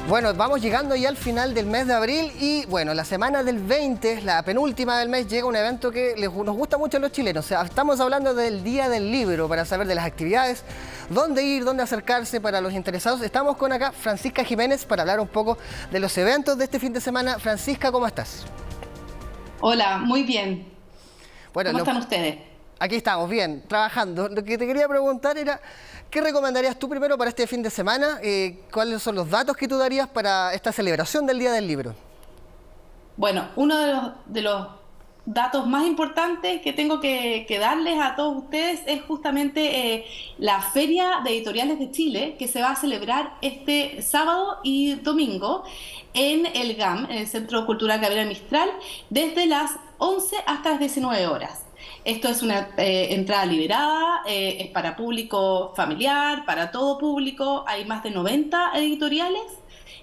Bueno, vamos llegando ya al final del mes de abril y bueno, la semana del 20, la penúltima del mes, llega un evento que nos gusta mucho a los chilenos. O sea, estamos hablando del Día del Libro, para saber de las actividades, dónde ir, dónde acercarse para los interesados. Estamos con acá Francisca Jiménez para hablar un poco de los eventos de este fin de semana. Francisca, ¿cómo estás? Hola, muy bien. Bueno, ¿Cómo están ustedes? Aquí estamos, bien, trabajando. Lo que te quería preguntar era, ¿qué recomendarías tú primero para este fin de semana? ¿Cuáles son los datos que tú darías para esta celebración del Día del Libro? Bueno, uno de los datos más importantes que tengo que darles a todos ustedes es justamente la Feria de Editoriales de Chile, que se va a celebrar este sábado y domingo en el GAM, en el Centro Cultural Gabriela Mistral, desde las 11 hasta las 19 horas. Esto es una entrada liberada, es para público familiar, para todo público. Hay más de 90 editoriales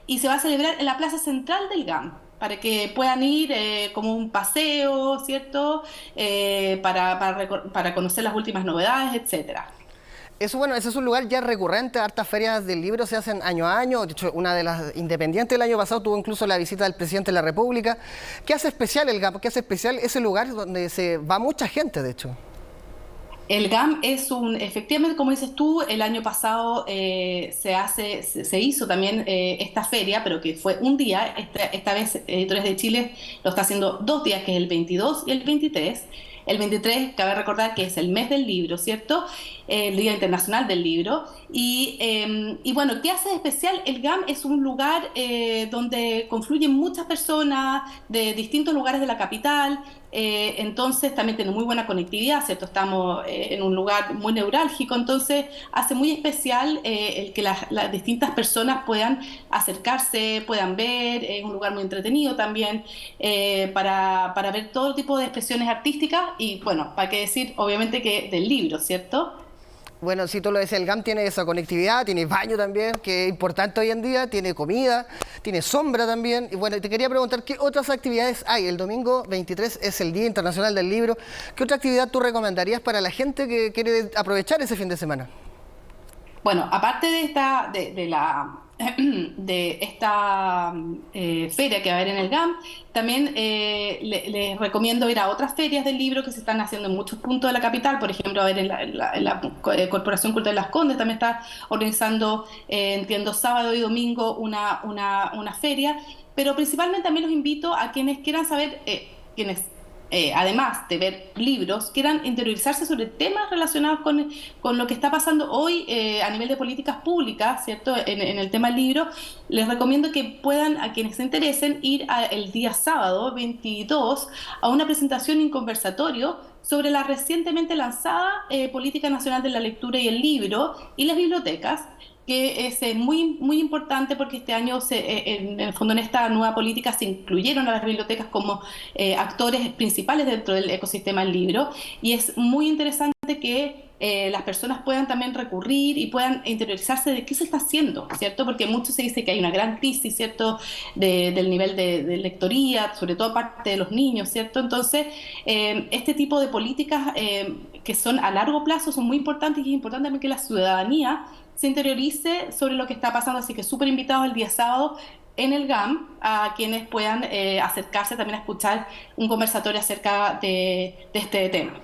y se va a celebrar en la plaza central del GAM para que puedan ir como un paseo, ¿cierto? Para conocer las últimas novedades, etcétera. Eso, bueno, ese es un lugar ya recurrente, hartas ferias del libro se hacen año a año. De hecho, una de las independientes del año pasado tuvo incluso la visita del presidente de la República. ¿Qué hace especial el GAM? ¿Qué hace especial ese lugar donde se va mucha gente, de hecho? El GAM efectivamente, como dices tú, el año pasado se hizo también esta feria, pero que fue un día. Esta vez Editores de Chile lo está haciendo 2 días, que es el 22 y el 23. El 23, cabe recordar que es el mes del libro, ¿cierto? El Día Internacional del Libro. Y bueno, ¿qué hace de especial? El GAM es un lugar donde confluyen muchas personas de distintos lugares de la capital. Entonces también tiene muy buena conectividad, ¿cierto? Estamos en un lugar muy neurálgico, entonces hace muy especial el que las distintas personas puedan acercarse, puedan ver. Es un lugar muy entretenido también para ver todo tipo de expresiones artísticas y, bueno, para qué decir, obviamente, que del libro, ¿cierto? Bueno, si tú lo decías, el GAM tiene esa conectividad, tiene baño también, que es importante hoy en día, tiene comida, tiene sombra también. Y bueno, te quería preguntar, ¿qué otras actividades hay? El domingo 23 es el Día Internacional del Libro. ¿Qué otra actividad tú recomendarías para la gente que quiere aprovechar ese fin de semana? Bueno, aparte de esta feria que va a haber en el GAM, también les recomiendo ir a otras ferias del libro que se están haciendo en muchos puntos de la capital. Por ejemplo, a ver, en la Corporación Cultural Las Condes también está organizando, entiendo, sábado y domingo una feria, pero principalmente también los invito a quienes quieran saber, además de ver libros, quieran interiorizarse sobre temas relacionados con lo que está pasando hoy a nivel de políticas públicas, ¿cierto? En el tema del libro, les recomiendo que puedan, a quienes se interesen, ir el día sábado 22 a una presentación y un conversatorio sobre la recientemente lanzada Política Nacional de la Lectura y el Libro y las bibliotecas, que es muy importante porque este año, en el fondo, en esta nueva política se incluyeron a las bibliotecas como actores principales dentro del ecosistema del libro, y es muy interesante que las personas puedan también recurrir y puedan interiorizarse de qué se está haciendo, ¿cierto? Porque mucho se dice que hay una gran crisis, ¿cierto?, del nivel de lectoría, sobre todo parte de los niños, ¿cierto? Entonces, este tipo de políticas que son a largo plazo son muy importantes, y es importante también que la ciudadanía se interiorice sobre lo que está pasando, así que súper invitados el día sábado en el GAM a quienes puedan acercarse también a escuchar un conversatorio acerca de este tema.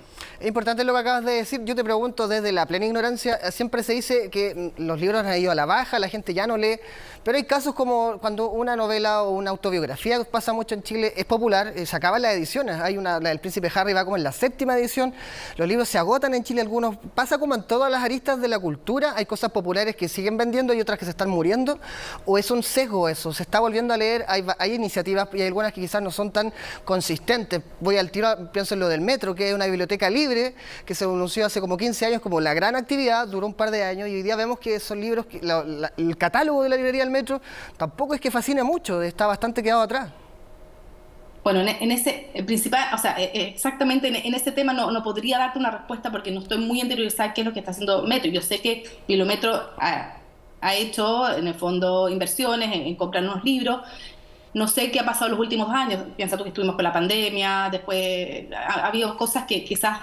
Es importante lo que acabas de decir. Yo te pregunto, desde la plena ignorancia, siempre se dice que los libros han ido a la baja, la gente ya no lee, pero hay casos como cuando una novela o una autobiografía, pasa mucho en Chile, es popular, se acaban las ediciones. Hay la del Príncipe Harry va como en la 7ª edición, los libros se agotan en Chile, algunos, pasa como en todas las aristas de la cultura, hay cosas populares que siguen vendiendo y otras que se están muriendo, o es un sesgo eso, se está volviendo a leer, hay iniciativas y hay algunas que quizás no son tan consistentes. Voy al tiro, pienso en lo del Metro, que es una biblioteca libre, que se anunció hace como 15 años como la gran actividad, duró un par de años y hoy día vemos que son libros, el catálogo de la librería del Metro tampoco es que fascine mucho, está bastante quedado atrás. Bueno, en ese principal, o sea, exactamente en ese tema no podría darte una respuesta porque no estoy muy interiorizada en qué es lo que está haciendo Metro. Yo sé que Bibliometro ha hecho, en el fondo, inversiones en comprar unos libros, No sé qué ha pasado en los últimos años. Piensa tú que estuvimos con la pandemia, después ha habido cosas que quizás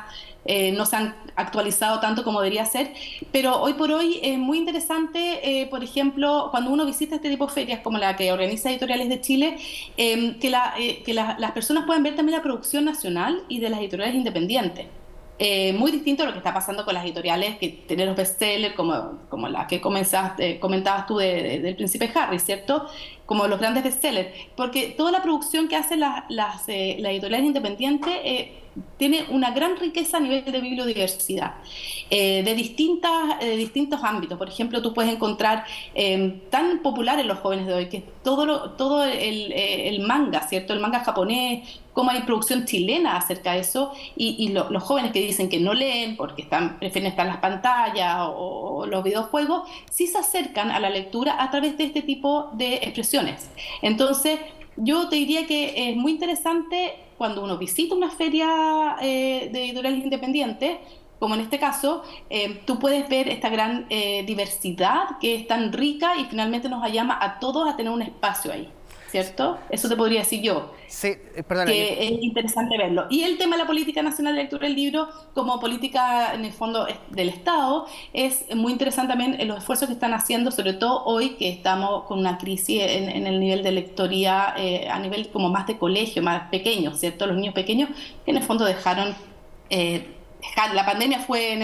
no se han actualizado tanto como debería ser, pero hoy por hoy es muy interesante, por ejemplo, cuando uno visita este tipo de ferias como la que organiza Editoriales de Chile, las personas pueden ver también la producción nacional y de las editoriales independientes. Muy distinto a lo que está pasando con las editoriales que tienen los bestsellers, como la que comentabas tú del Príncipe Harry, ¿cierto? Como los grandes bestsellers. Porque toda la producción que hacen las editoriales independientes tiene una gran riqueza a nivel de bibliodiversidad, de distintos ámbitos. Por ejemplo, tú puedes encontrar tan popular en los jóvenes de hoy, que es todo el manga, ¿cierto? El manga japonés, cómo hay producción chilena acerca de eso, y los jóvenes que dicen que no leen porque prefieren estar en las pantallas o los videojuegos, sí se acercan a la lectura a través de este tipo de expresiones. Entonces, yo te diría que es muy interesante cuando uno visita una feria de editoriales independientes, como en este caso, tú puedes ver esta gran diversidad que es tan rica y finalmente nos llama a todos a tener un espacio ahí, ¿cierto? Eso te podría decir yo, Sí, perdona. que es interesante verlo. Y el tema de la política nacional de lectura del libro como política, en el fondo, del Estado, es muy interesante también los esfuerzos que están haciendo, sobre todo hoy que estamos con una crisis en el nivel de lectoría, a nivel como más de colegio, más pequeño, ¿cierto? Los niños pequeños que en el fondo la pandemia fue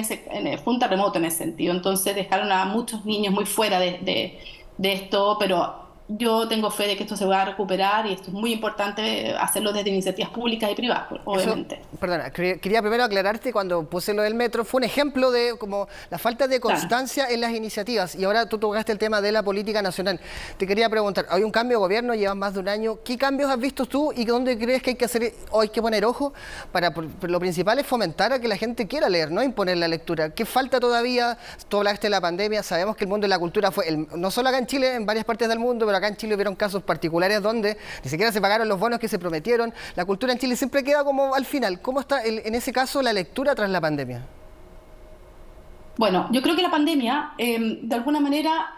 un terremoto en ese sentido, entonces dejaron a muchos niños muy fuera de esto, pero yo tengo fe de que esto se va a recuperar y esto es muy importante hacerlo desde iniciativas públicas y privadas, obviamente. Perdona, quería primero aclararte, cuando puse lo del metro, fue un ejemplo de como la falta de constancia en las iniciativas, y ahora tú tocaste el tema de la política nacional. Te quería preguntar, hay un cambio de gobierno, llevas más de un año, ¿qué cambios has visto tú y dónde crees que hay que hacer o hay que poner ojo para, lo principal es fomentar a que la gente quiera leer, no imponer la lectura? ¿Qué falta todavía? Tú hablaste de la pandemia, sabemos que el mundo de la cultura no solo acá en Chile, en varias partes del mundo, pero acá en Chile hubieron casos particulares donde ni siquiera se pagaron los bonos que se prometieron. La cultura en Chile siempre queda como al final. ¿Cómo está en ese caso la lectura tras la pandemia? Bueno, yo creo que la pandemia, de alguna manera,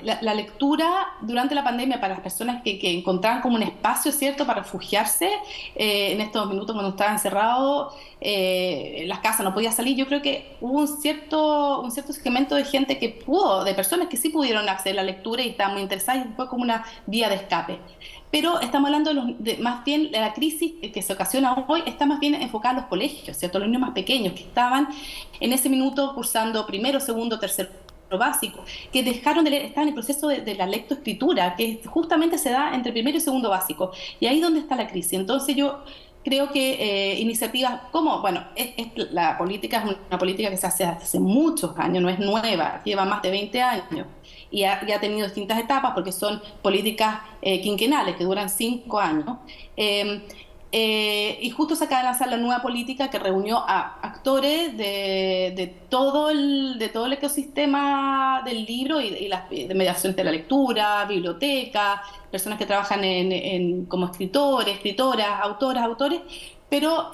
la lectura durante la pandemia para las personas que encontraban como un espacio, ¿cierto?, para refugiarse en estos minutos cuando estaban encerrados en las casas, no podía salir. Yo creo que hubo un cierto segmento de gente de personas que sí pudieron acceder a la lectura y estaban muy interesadas, y fue como una vía de escape. Pero estamos hablando más bien de la crisis que se ocasiona hoy, está más bien enfocada en los colegios, ¿cierto? Los niños más pequeños que estaban en ese minuto cursando primero, segundo, tercero básico, que dejaron de leer, estaban en el proceso de la lectoescritura, que justamente se da entre primero y segundo básico. Y ahí es donde está la crisis. Entonces yo creo que iniciativas como, bueno, la política es una política que se hace muchos años, no es nueva, lleva más de 20 años. Y ha tenido distintas etapas porque son políticas quinquenales que duran 5 años. Y justo se acaba de lanzar la nueva política que reunió a actores de todo el ecosistema del libro y de mediación de la lectura, biblioteca, personas que trabajan como escritores, escritoras, autores, pero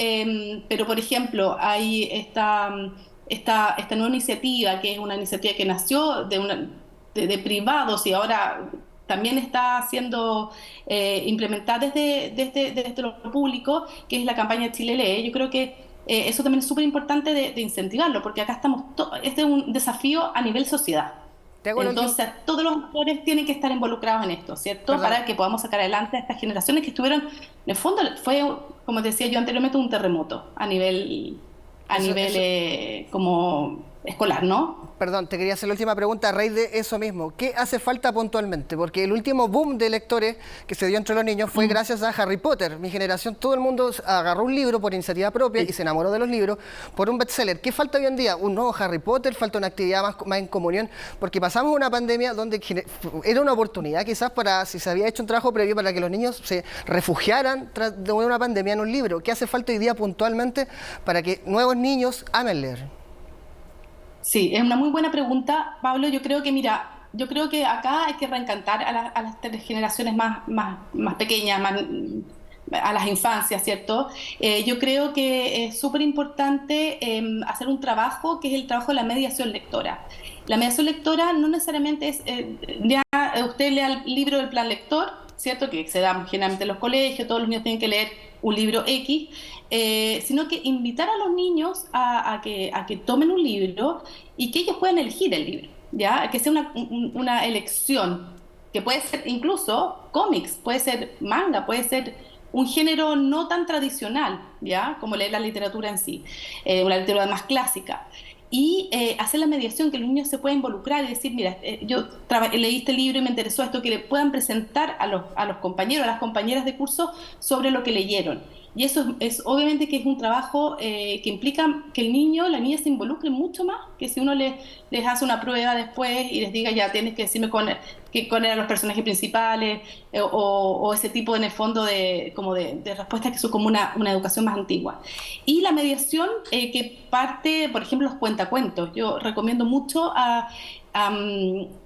por ejemplo, hay esta nueva iniciativa, que es una iniciativa que nació de privados y ahora también está siendo implementada desde lo público, que es la campaña Chile Lee. Yo creo que eso también es súper importante de incentivarlo, porque acá este es un desafío a nivel sociedad. Entonces, todos los actores tienen que estar involucrados en esto, ¿cierto? ¿Verdad? Para que podamos sacar adelante a estas generaciones que estuvieron, en el fondo, fue, como decía yo anteriormente, un terremoto a nivel como escolar, ¿no? Perdón, te quería hacer la última pregunta a raíz de eso mismo. ¿Qué hace falta puntualmente? Porque el último boom de lectores que se dio entre los niños fue gracias a Harry Potter. Mi generación, todo el mundo agarró un libro por iniciativa propia y se enamoró de los libros por un bestseller. ¿Qué falta hoy en día? Un nuevo Harry Potter, falta una actividad más en comunión, porque pasamos una pandemia donde era una oportunidad quizás para, si se había hecho un trabajo previo para que los niños se refugiaran tras de una pandemia en un libro. ¿Qué hace falta hoy día puntualmente para que nuevos niños amen leer? Sí, es una muy buena pregunta, Pablo. Yo creo que acá hay que reencantar a las generaciones más pequeñas, a las infancias, ¿cierto? Yo creo que es súper importante hacer un trabajo que es el trabajo de la mediación lectora. La mediación lectora no necesariamente es, usted lea el libro del plan lector ¿cierto? Que se dan generalmente en los colegios, todos los niños tienen que leer un libro X, sino que invitar a los niños a que tomen un libro y que ellos puedan elegir el libro, ¿ya? Que sea una elección, que puede ser incluso cómics, puede ser manga, puede ser un género no tan tradicional, ¿ya? Como leer la literatura en sí, una literatura más clásica. Y hacer la mediación, que los niños se puedan involucrar y decir, mira, yo leí este libro y me interesó esto, que le puedan presentar a los compañeros, a las compañeras de curso sobre lo que leyeron. Y eso es obviamente que es un trabajo que implica que el niño, la niña se involucre mucho más que si uno les hace una prueba después y les diga, ya tienes que decirme cuáles eran los personajes principales, o ese tipo en el fondo de respuestas que son como una educación más antigua. Y la mediación que parte, por ejemplo, los cuentacuentos. Yo recomiendo mucho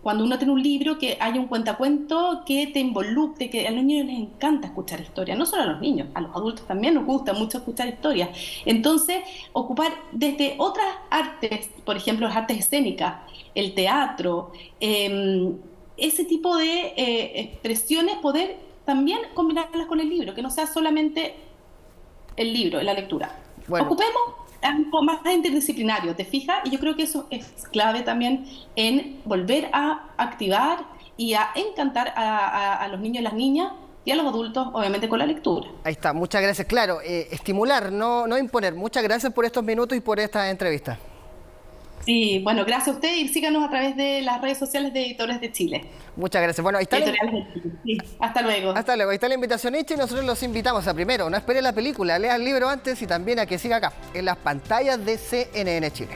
cuando uno tiene un libro, que haya un cuentacuento que te involucre, que a los niños les encanta escuchar historias, no solo a los niños, a los adultos también nos gusta mucho escuchar historias. Entonces, ocupar desde otras artes, por ejemplo, las artes escénicas, el teatro, ese tipo de expresiones, poder también combinarlas con el libro, que no sea solamente el libro, la lectura. Bueno. Ocupemos algo más interdisciplinario, ¿te fijas? Y yo creo que eso es clave también en volver a activar y a encantar a los niños y las niñas y a los adultos, obviamente, con la lectura. Ahí está, muchas gracias. Claro, estimular, no imponer. Muchas gracias por estos minutos y por esta entrevista. Sí, bueno, gracias a usted y síganos a través de las redes sociales de Editores de Chile. Muchas gracias. Bueno, ahí está. Sí, hasta luego. Hasta luego. Ahí está la invitación hecha y nosotros los invitamos a, primero, no espere la película, lea el libro antes y también a que siga acá, en las pantallas de CNN Chile.